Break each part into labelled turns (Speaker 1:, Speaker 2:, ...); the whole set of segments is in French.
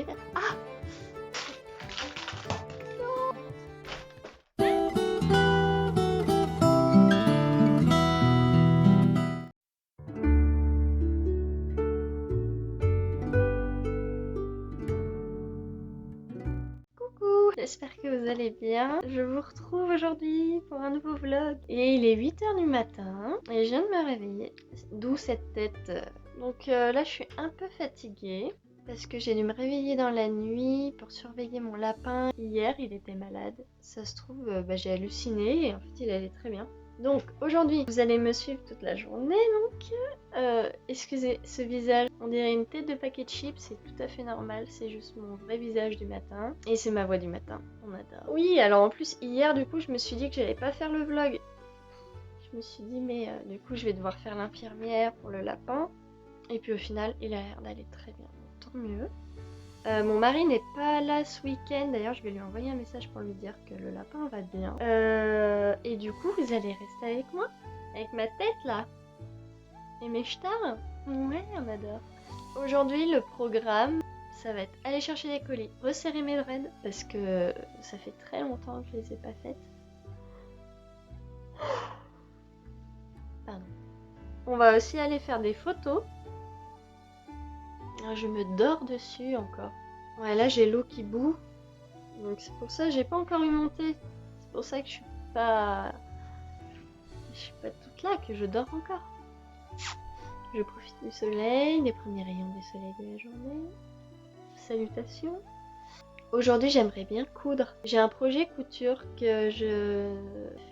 Speaker 1: monter. Ah! Coucou, j'espère que vous allez bien. Je vous retrouve aujourd'hui pour un nouveau vlog. Et il est 8h du matin et je viens de me réveiller, d'où cette tête. Donc là je suis un peu fatiguée parce que j'ai dû me réveiller dans la nuit pour surveiller mon lapin. Hier il était malade. Ça se trouve, j'ai halluciné et en fait il allait très bien. Donc aujourd'hui vous allez me suivre toute la journée donc excusez ce visage, on dirait une tête de paquet de chips, c'est tout à fait normal, c'est juste mon vrai visage du matin et c'est ma voix du matin, on adore. Oui, alors en plus hier du coup je me suis dit que j'allais pas faire le vlog. Je me suis dit mais du coup je vais devoir faire l'infirmière pour le lapin et puis au final il a l'air d'aller très bien, donc tant mieux. Mon mari n'est pas là ce week-end, d'ailleurs je vais lui envoyer un message pour lui dire que le lapin va bien. Et du coup vous allez rester avec moi, avec ma tête là. Et mes stars. Ouais, on adore. Aujourd'hui le programme, ça va être aller chercher les colis, resserrer mes dreads, parce que ça fait très longtemps que je les ai pas faites. Pardon. On va aussi aller faire des photos. Je me dors dessus encore. Ouais, là j'ai l'eau qui bout. Donc c'est pour ça que j'ai pas encore eu mon thé. C'est pour ça que je suis pas toute là, que je dors encore. Je profite du soleil, des premiers rayons du soleil de la journée. Salutations. Aujourd'hui j'aimerais bien coudre. J'ai un projet couture que je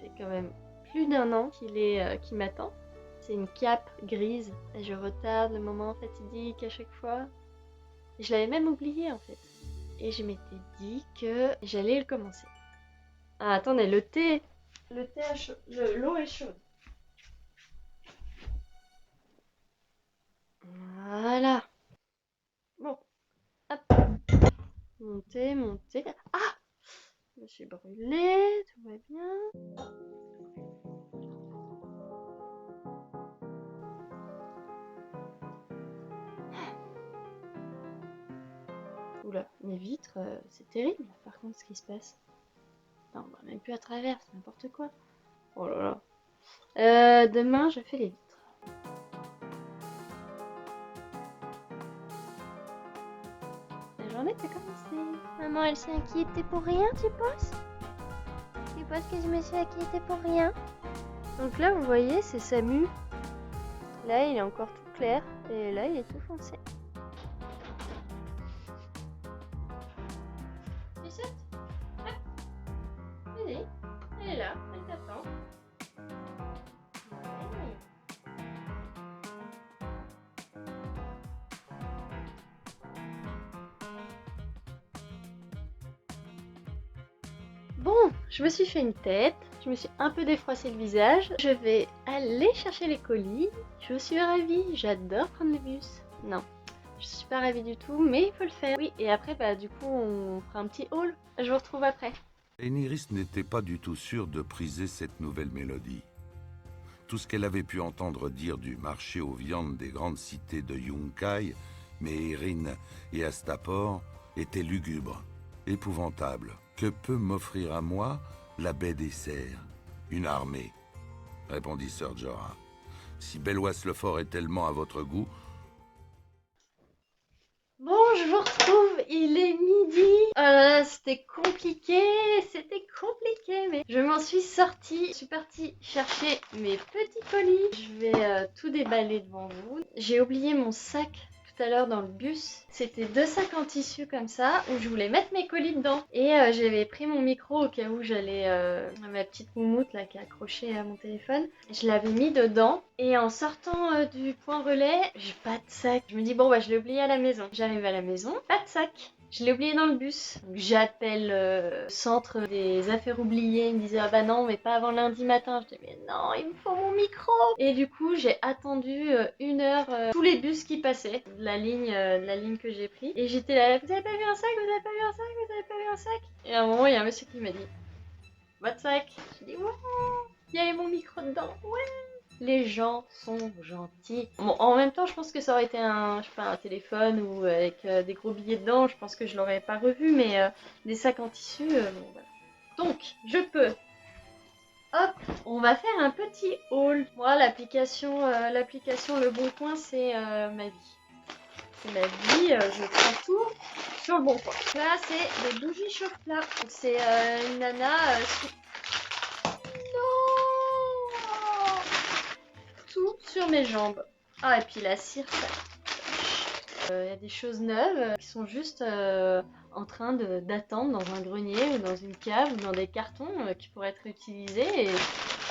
Speaker 1: fais quand même plus d'un an qui m'attend. C'est une cape grise et je retarde le moment fatidique à chaque fois. Je l'avais même oublié en fait. Et je m'étais dit que j'allais le commencer. Ah attendez, le thé a chaud, l'eau est chaude. Voilà. Bon, hop. Montez. Ah! Je me suis brûlée, tout va bien. Oula, mes vitres, c'est terrible par contre ce qui se passe. Non, on voit même plus à travers, c'est n'importe quoi. Oh là là. Demain, je fais les vitres. La journée a commencé.
Speaker 2: Maman, elle s'est inquiétée pour rien, tu penses? Tu penses que je me suis inquiétée pour rien?
Speaker 1: Donc là, vous voyez, c'est Samu. Là, il est encore tout clair et là, il est tout foncé. Lucette, vas-y, elle est là, elle t'attend. Bon, je me suis fait une tête, je me suis un peu défroissé le visage. Je vais aller chercher les colis. Je suis ravie, j'adore prendre le bus. Non, je suis pas ravie du tout, mais il faut le faire. Oui, et après, du coup, on fera un petit haul. Je vous retrouve après.
Speaker 3: Daenerys n'était pas du tout sûre de priser cette nouvelle mélodie. Tout ce qu'elle avait pu entendre dire du marché aux viandes des grandes cités de Yunkai, Meereen et Astapor était lugubre, épouvantable. Que peut m'offrir à moi la baie des cerfs? Une armée, répondit Sir Jorah. Si Belwas-le-Fort est tellement à votre goût...
Speaker 1: Bon, je vous retrouve, il est midi. C'était compliqué, mais je m'en suis sortie. Je suis partie chercher mes petits colis. Je vais tout déballer devant vous. J'ai oublié mon sac tout à l'heure dans le bus. C'était 2 sacs en tissu comme ça où je voulais mettre mes colis dedans. Et j'avais pris mon micro au cas où j'allais ma petite moumoute là qui est accrochée à mon téléphone. Je l'avais mis dedans et en sortant du point relais, j'ai pas de sac. Je me dis bon je l'ai oublié à la maison. J'arrive à la maison, pas de sac. Je l'ai oublié dans le bus. J'appelle le centre des affaires oubliées. Ils me disaient ah bah non mais pas avant lundi matin. Je dis mais non il me faut mon micro. Et du coup j'ai attendu 1 heure tous les bus qui passaient de la ligne que j'ai pris. Et j'étais là vous avez pas vu un sac, vous avez pas vu un sac, vous avez pas vu un sac. Et à un moment il y a un monsieur qui m'a dit votre sac. Je dis ouais il y avait mon micro dedans. Ouais. Les gens sont gentils. Bon, en même temps, je pense que ça aurait été un, je sais pas, un téléphone ou avec des gros billets dedans. Je pense que je l'aurais pas revu, mais des sacs en tissu, bon, voilà. Donc, je peux. Hop, on va faire un petit haul. Moi, l'application Le Bon Coin, c'est ma vie. C'est ma vie, je prends tout sur Le Bon Coin. Là, c'est des bougies chauffe-plat. C'est une nana... Non, tout sur mes jambes. Ah, et puis la cire, il y a des choses neuves qui sont juste en train d'attendre dans un grenier ou dans une cave ou dans des cartons qui pourraient être utilisés.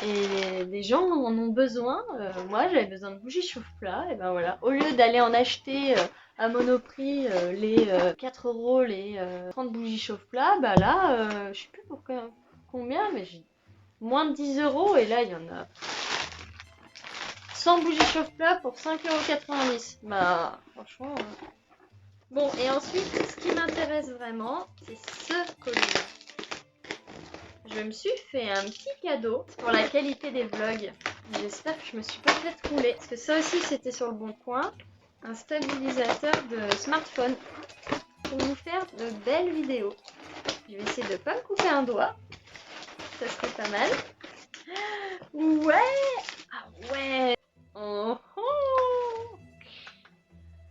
Speaker 1: Et les gens en ont besoin. Moi, j'avais besoin de bougies chauffe-plat. Et ben voilà. Au lieu d'aller en acheter à Monoprix les 4 euros, les 30 bougies chauffe-plat, bah là, je sais plus pour combien, mais j'ai moins de 10 euros. Et là, il y en a 100 bougies chauffe-plat pour 5,90 €. Bah, franchement. Bon, et ensuite, ce qui m'intéresse vraiment, c'est ce collier. Je me suis fait un petit cadeau pour la qualité des vlogs. J'espère que je me suis pas fait rouler. Parce que ça aussi, c'était sur Le Bon Coin. Un stabilisateur de smartphone pour nous faire de belles vidéos. Je vais essayer de pas me couper un doigt. Ça serait pas mal. Ouais! Ah ouais! Oh, oh.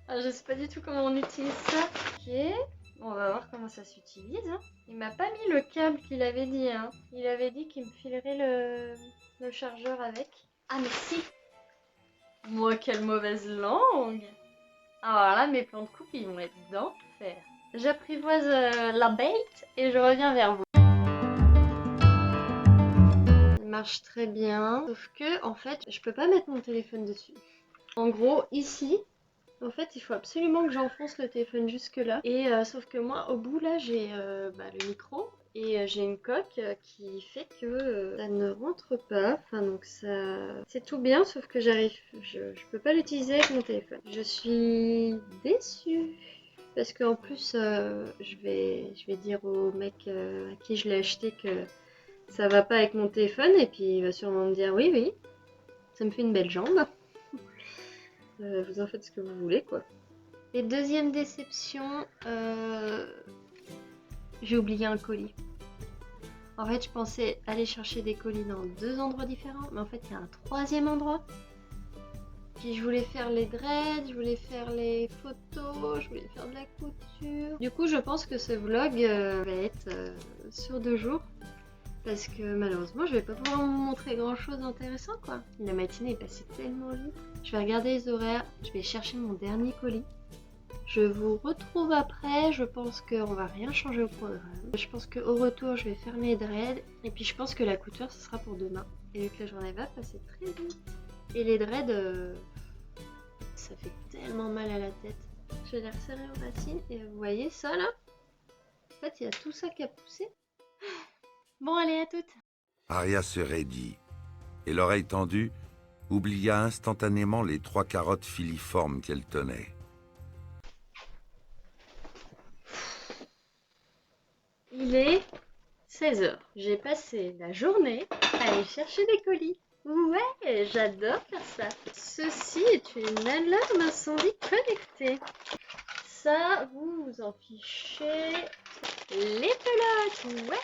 Speaker 1: Ah, je sais pas du tout comment on utilise ça. Ok. On va voir comment ça s'utilise. Hein. Il m'a pas mis le câble qu'il avait dit. Hein. Il avait dit qu'il me filerait le chargeur avec. Ah mais si! Moi, quelle mauvaise langue! Alors là, mes plans de coupe, ils vont être d'enfer. J'apprivoise la bête et je reviens vers vous. Il marche très bien. Sauf que, en fait, je peux pas mettre mon téléphone dessus. En gros, ici, en fait, il faut absolument que j'enfonce le téléphone jusque là. Et sauf que moi, au bout là, j'ai le micro et j'ai une coque qui fait que ça ne rentre pas. Enfin, donc ça, c'est tout bien, sauf que je peux pas l'utiliser avec mon téléphone. Je suis déçue parce qu'en plus, je vais dire au mec à qui je l'ai acheté que ça va pas avec mon téléphone et puis il va sûrement me dire oui, oui, ça me fait une belle jambe. Vous en faites ce que vous voulez, quoi. Et deuxième déception, j'ai oublié un colis. En fait, je pensais aller chercher des colis dans 2 endroits différents, mais en fait, il y a un 3e endroit. Puis je voulais faire les dreads, je voulais faire les photos, je voulais faire de la couture. Du coup, je pense que ce vlog va être sur 2 jours. Parce que malheureusement, je vais pas pouvoir vous montrer grand chose d'intéressant, quoi. La matinée est passée tellement vite. Je vais regarder les horaires, je vais chercher mon dernier colis. Je vous retrouve après, je pense qu'on va rien changer au programme. Je pense qu'au retour, je vais faire mes dreads. Et puis je pense que la couture, ce sera pour demain. Et vu que la journée va passer très vite. Et les dreads, ça fait tellement mal à la tête. Je vais les resserrer aux racines. Et vous voyez ça, là? En fait, il y a tout ça qui a poussé. Bon, allez, à toutes.
Speaker 3: Aria se raidit, et l'oreille tendue, oublia instantanément les 3 carottes filiformes qu'elle tenait.
Speaker 1: Il est 16 h. J'ai passé la journée à aller chercher des colis. Ouais, j'adore faire ça. Ceci est une alarme incendie connectée. Ça, vous vous en fichez. Les pelotes, ouais.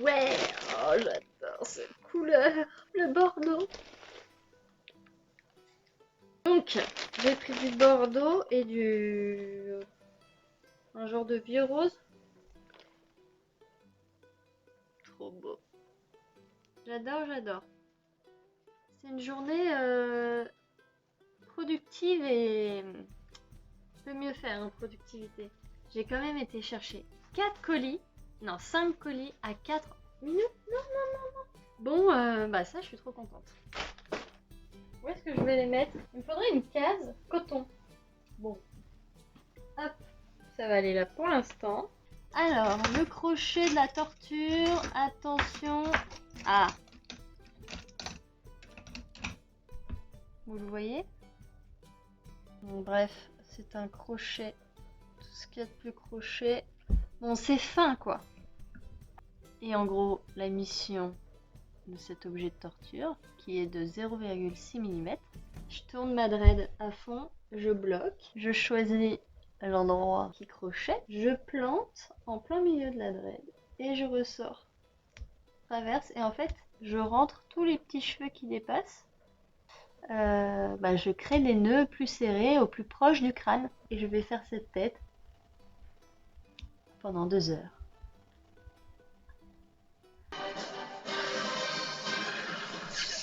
Speaker 1: Ouais, oh j'adore cette couleur, le bordeaux. Donc, j'ai pris du bordeaux et un genre de vieux rose. Trop beau. J'adore, j'adore. C'est une journée productive et peut mieux faire en productivité. J'ai quand même été chercher 4 colis. Non, 5 colis à 4 minutes. Non. Bon, bah ça, je suis trop contente. Où est-ce que je vais les mettre? Il me faudrait une case coton. Bon. Hop, ça va aller là pour l'instant. Alors, le crochet de la torture. Attention. Ah. Vous le voyez? Bon, bref, c'est un crochet. Tout ce qu'il y a de plus crochet. Bon, c'est fin, quoi. Et en gros, la mission de cet objet de torture qui est de 0,6 mm. Je tourne ma dread à fond, je bloque, je choisis l'endroit qui crochet, je plante en plein milieu de la dread et je ressors. Traverse et en fait je rentre tous les petits cheveux qui dépassent. Je crée des nœuds plus serrés au plus proche du crâne et je vais faire cette tête pendant 2 heures.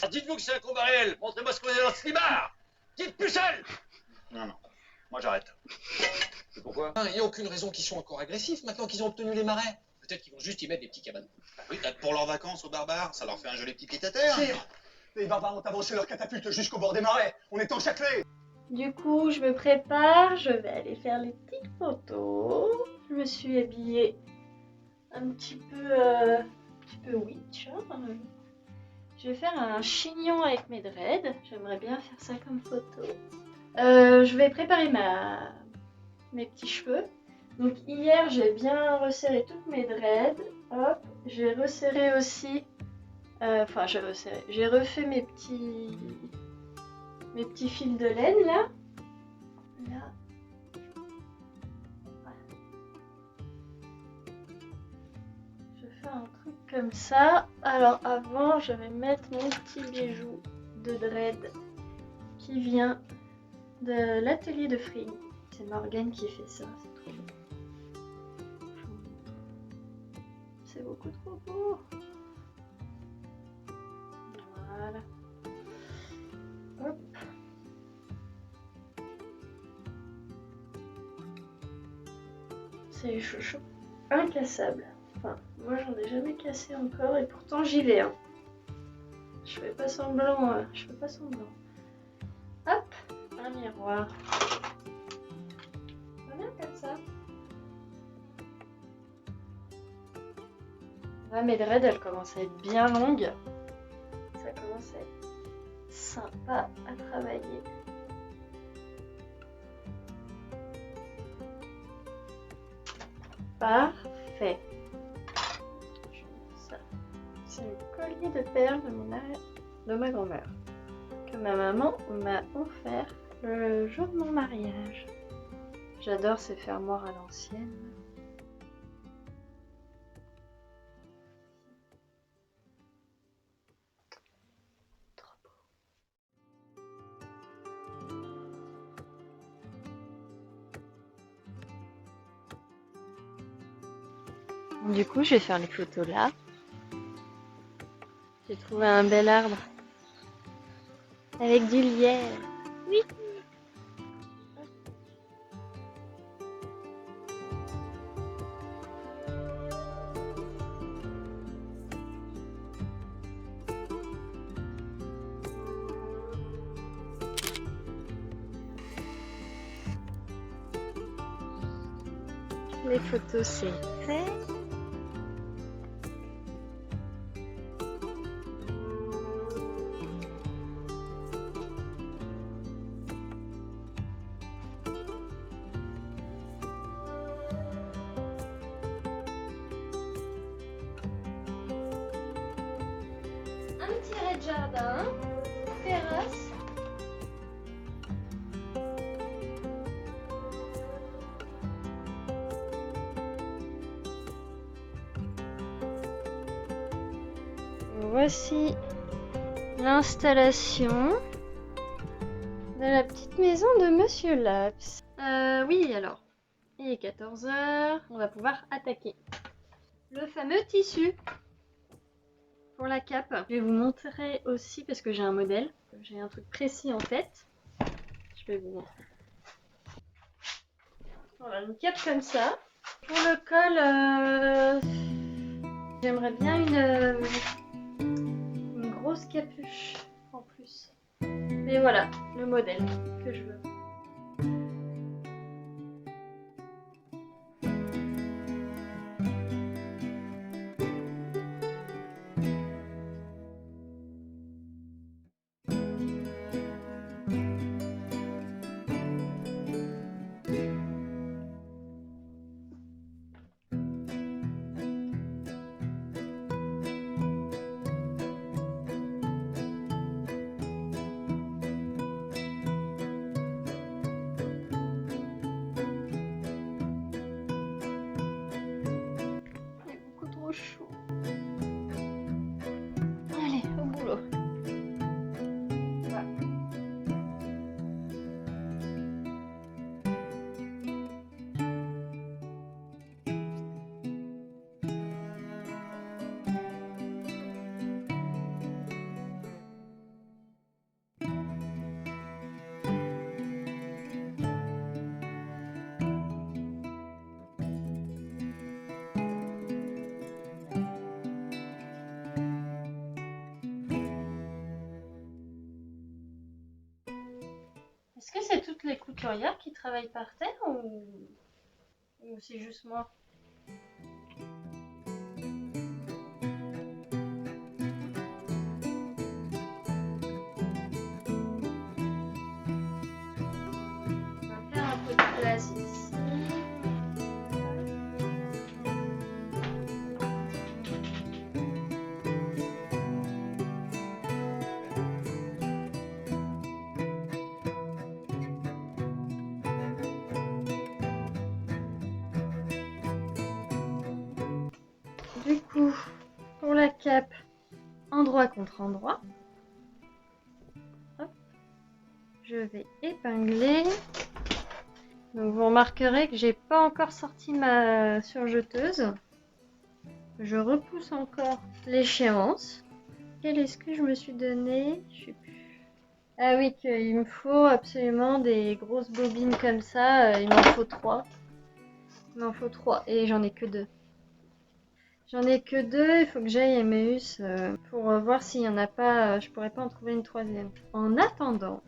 Speaker 4: Dites-vous que c'est un combat réel. Montrez-moi ce que vous avez dans ce slibard. Dites pucelle.
Speaker 5: Non, moi j'arrête.
Speaker 4: C'est pourquoi?
Speaker 5: Il n'y a aucune raison qu'ils soient encore agressifs maintenant qu'ils ont obtenu les marais. Peut-être qu'ils vont juste y mettre des petits cabanes.
Speaker 4: Bah oui, peut-être pour leurs vacances aux barbares, ça leur fait un joli petit pied à terre.
Speaker 5: Sire, les barbares ont avancé leur catapulte jusqu'au bord des marais. On est enchâclés.
Speaker 1: Du coup, je me prépare, je vais aller faire les petites photos. Je me suis habillée un petit peu witch. Hein. Je vais faire un chignon avec mes dreads. J'aimerais bien faire ça comme photo. Je vais préparer mes petits cheveux. Donc hier, j'ai bien resserré toutes mes dreads. Hop, j'ai resserré aussi. J'ai refait mes petits fils de laine là. Là. Je fais un truc comme ça. Alors avant, je vais mettre mon petit bijou de dread qui vient de l'atelier de Fring. C'est Morgane qui fait ça, c'est trop beau. C'est beaucoup trop beau. Voilà. Hop. C'est chouchou incassable. Enfin, moi j'en ai jamais cassé encore et pourtant j'y vais. Hein. Je fais pas semblant. Hop, un miroir. Ça va bien comme ça. Là, mes dreads, elles commencent à être bien longues. Ça commence à être sympa à travailler. Parfait. Ça, c'est le collier de perles de ma grand-mère que ma maman m'a offert le jour de mon mariage. J'adore ces fermoirs à l'ancienne. Du coup, je vais faire les photos là. J'ai trouvé un bel arbre avec du lierre. Oui. Les photos, c'est fait. Un petit raid jardin, terrasse. Voici l'installation de la petite maison de Monsieur Laps. Oui, alors, il est 14 h, on va pouvoir attaquer. Le fameux tissu pour la cape. Je vais vous montrer aussi parce que j'ai un modèle. J'ai un truc précis en tête. Je vais vous montrer. Voilà, une cape comme ça. Pour le col, j'aimerais bien une grosse capuche en plus. Mais voilà, le modèle que je veux. les couturières qui travaillent par terre ou c'est juste moi? On va faire un peu de place ici. Du coup, pour la cape, endroit contre endroit, hop, je vais épingler. Donc vous remarquerez que j'ai pas encore sorti ma surjeteuse. Je repousse encore l'échéance. Quel est-ce que je me suis donné? Je sais plus. Ah oui, qu'il me faut absolument des grosses bobines comme ça. Il m'en faut 3. Il m'en faut 3 et j'en ai que 2. J'en ai que 2, il faut que j'aille à Emmaüs pour voir s'il n'y en a pas, je pourrais pas en trouver une troisième. En attendant,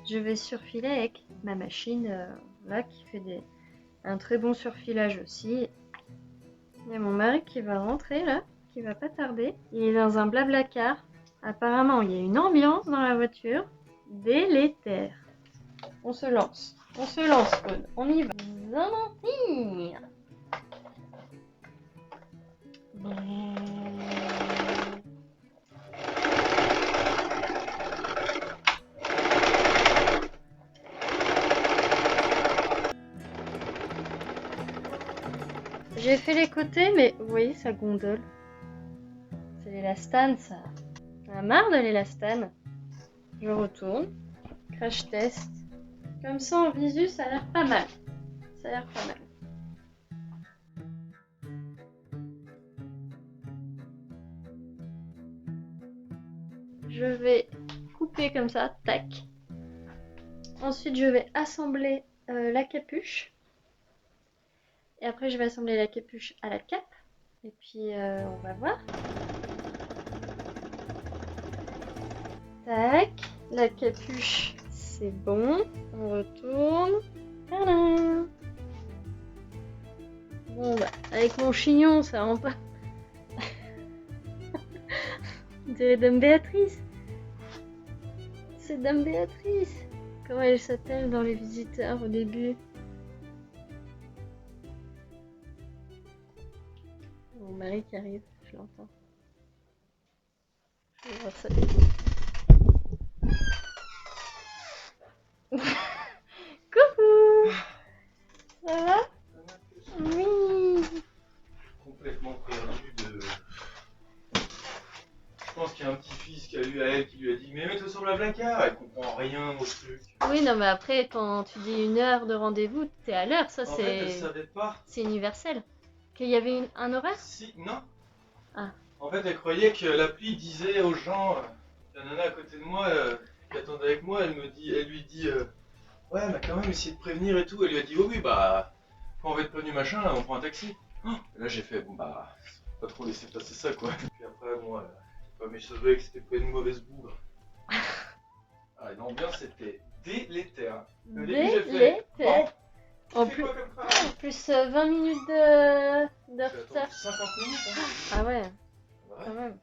Speaker 1: je vais surfiler avec ma machine là qui fait un très bon surfilage aussi. Il y a mon mari qui va rentrer là, qui va pas tarder. Il est dans un blablacar. Apparemment, il y a une ambiance dans la voiture délétère. On se lance, Aude, on y va. Valentine. J'ai fait les côtés, mais vous voyez, ça gondole. C'est l'élastane, ça. J'en ai marre de l'élastane. Je retourne. Crash test. Comme ça, en visu, ça a l'air pas mal. Ça a l'air pas mal. Je vais couper comme ça, tac. Ensuite, je vais assembler la capuche. Et après, je vais assembler la capuche à la cape. Et puis, on va voir. Tac, la capuche, c'est bon. On retourne. Tadam. Bon, bah, avec mon chignon, ça rend pas. On dirait Dame Béatrice. C'est Dame Béatrice. Comment elle s'appelle dans Les Visiteurs au début? Mon mari qui arrive, je l'entends. Je vais voir ça. Coucou. Ça va? Oui.
Speaker 6: Complètement perdu de. Je pense qu'il y a un petit-fils qui a eu à elle qui lui a dit mais mets-toi sur la placard, elle comprend rien au truc.
Speaker 1: Oui, non, mais après, quand tu dis 1 heure de rendez-vous, t'es à l'heure, ça
Speaker 6: En fait, elle savait pas.
Speaker 1: c'est universel. Qu'il y avait un horaire?
Speaker 6: Si, non.
Speaker 1: Ah.
Speaker 6: En fait, elle croyait que l'appli disait aux gens, la nana à côté de moi qui attendait avec moi, elle lui dit ouais, mais quand même essayer de prévenir et tout. Elle lui a dit oh oui, bah quand on va être prévenu machin, là, on prend un taxi. Oh, et là j'ai fait bon bah pas trop laisser passer ça quoi. Et puis après bon, j'ai pas m'échauffé que c'était pas une mauvaise boue. Ah, l'ambiance était délétère. Au début, j'ai fait,
Speaker 1: Délétère.
Speaker 6: oh,
Speaker 1: En
Speaker 6: tu fais
Speaker 1: plus,
Speaker 6: quoi comme travail?
Speaker 1: en plus 20 minutes de
Speaker 6: J'ai attendu
Speaker 1: retard.
Speaker 6: 50 minutes. Hein.
Speaker 1: Ah ouais,
Speaker 6: Ouais.
Speaker 1: quand même.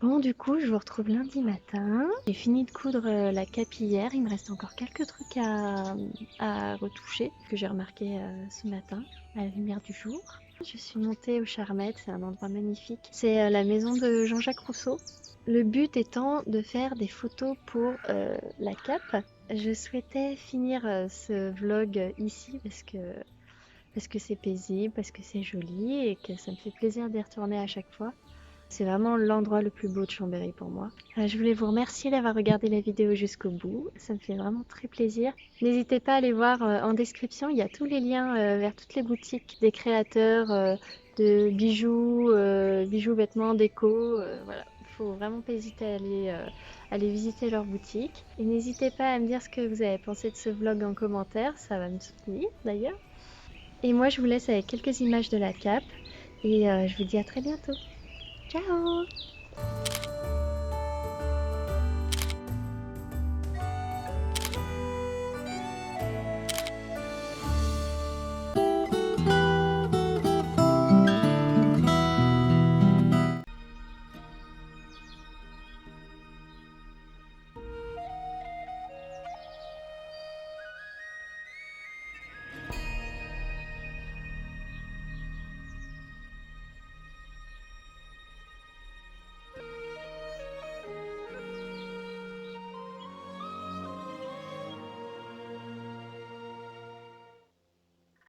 Speaker 1: Bon, du coup, je vous retrouve lundi matin. J'ai fini de coudre la cape hier. Il me reste encore quelques trucs à retoucher que j'ai remarqué ce matin à la lumière du jour. Je suis montée aux Charmettes, c'est un endroit magnifique. C'est la maison de Jean-Jacques Rousseau. Le but étant de faire des photos pour la cape. Je souhaitais finir ce vlog ici parce que c'est paisible, parce que c'est joli et que ça me fait plaisir d'y retourner à chaque fois. C'est vraiment l'endroit le plus beau de Chambéry pour moi. Je voulais vous remercier d'avoir regardé la vidéo jusqu'au bout. Ça me fait vraiment très plaisir. N'hésitez pas à aller voir en description. Il y a tous les liens vers toutes les boutiques des créateurs de bijoux, vêtements, déco. Voilà. Il faut vraiment pas hésiter à aller visiter leur boutique. Et n'hésitez pas à me dire ce que vous avez pensé de ce vlog en commentaire. Ça va me soutenir d'ailleurs. Et moi, je vous laisse avec quelques images de la cape. Et je vous dis à très bientôt. Ciao!